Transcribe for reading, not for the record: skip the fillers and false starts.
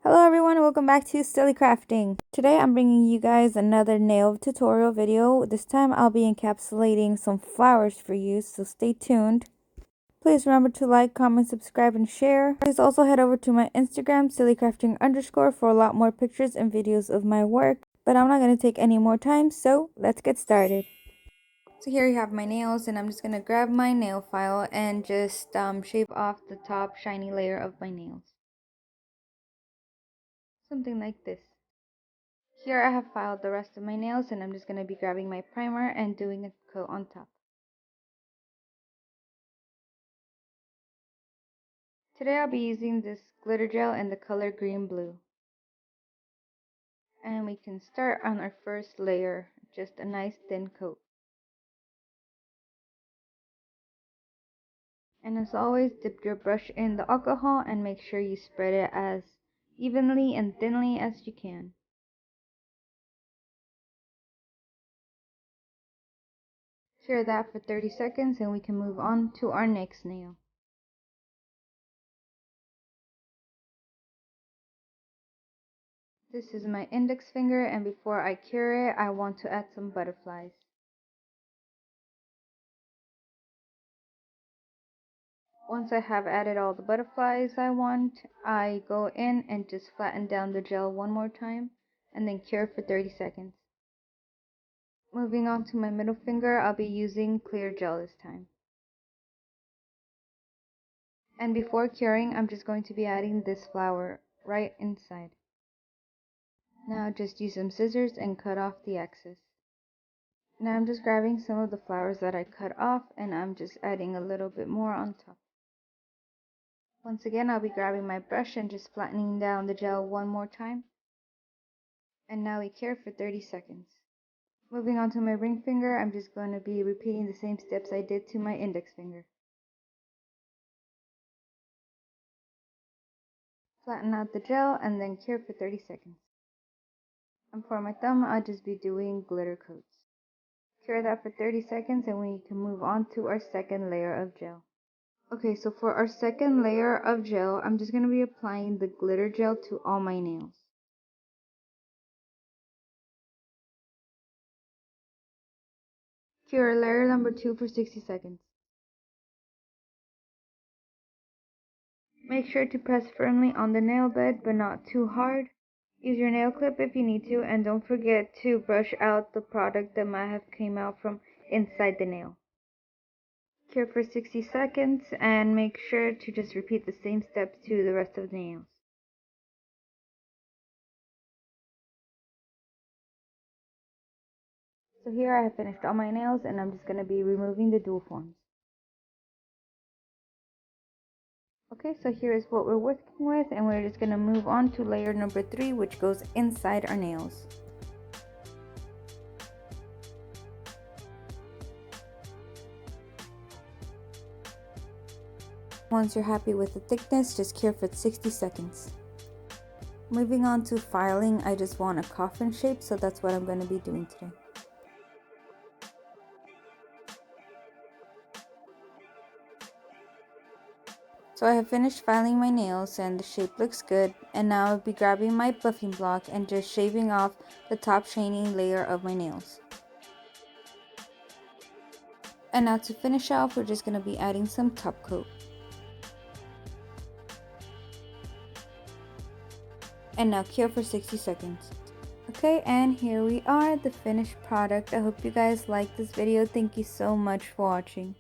Hello everyone, welcome back to Silly Crafting. Today I'm bringing you guys another nail tutorial video. This time I'll be encapsulating some flowers for you, so stay tuned. Please remember to like, comment, subscribe, and share. Please also head over to my Instagram, sillycrafting_, for a lot more pictures and videos of my work. But I'm not going to take any more time, so let's get started. So here you have my nails, and I'm just going to grab my nail file and just shave off the top shiny layer of my nails. Something like this. Here I have filed the rest of my nails, and I'm just going to be grabbing my primer and doing a coat on top. Today I'll be using this glitter gel in the color green blue. And we can start on our first layer, just a nice thin coat. And as always, dip your brush in the alcohol and make sure you spread it as evenly and thinly as you can. Cure that for 30 seconds and we can move on to our next nail. This is my index finger, and before I cure it, I want to add some butterflies. Once I have added all the butterflies I want, I go in and just flatten down the gel one more time and then cure for 30 seconds. Moving on to my middle finger, I'll be using clear gel this time. And before curing, I'm just going to be adding this flower right inside. Now just use some scissors and cut off the excess. Now I'm just grabbing some of the flowers that I cut off, and I'm just adding a little bit more on top. Once again, I'll be grabbing my brush and just flattening down the gel one more time. And now we cure for 30 seconds. Moving on to my ring finger, I'm just going to be repeating the same steps I did to my index finger. Flatten out the gel and then cure for 30 seconds. And for my thumb, I'll just be doing glitter coats. Cure that for 30 seconds and we can move on to our second layer of gel. Okay, so for our second layer of gel, I'm just going to be applying the glitter gel to all my nails. Cure layer number 2 for 60 seconds. Make sure to press firmly on the nail bed, but not too hard. Use your nail clip if you need to, and don't forget to brush out the product that might have came out from inside the nail. Cure for 60 seconds and make sure to just repeat the same steps to the rest of the nails. So here I have finished all my nails, and I'm just going to be removing the dual forms. Okay, so here is what we're working with, and we're just going to move on to layer number 3, which goes inside our nails. Once you're happy with the thickness, just cure for 60 seconds. Moving on to filing, I just want a coffin shape, so that's what I'm going to be doing today. So I have finished filing my nails and the shape looks good, and now I'll be grabbing my buffing block and just shaving off the top shining layer of my nails. And now to finish off, we're just going to be adding some top coat. And now cure for 60 seconds. Okay, and here we are, the finished product. I hope you guys liked this video. Thank you so much for watching.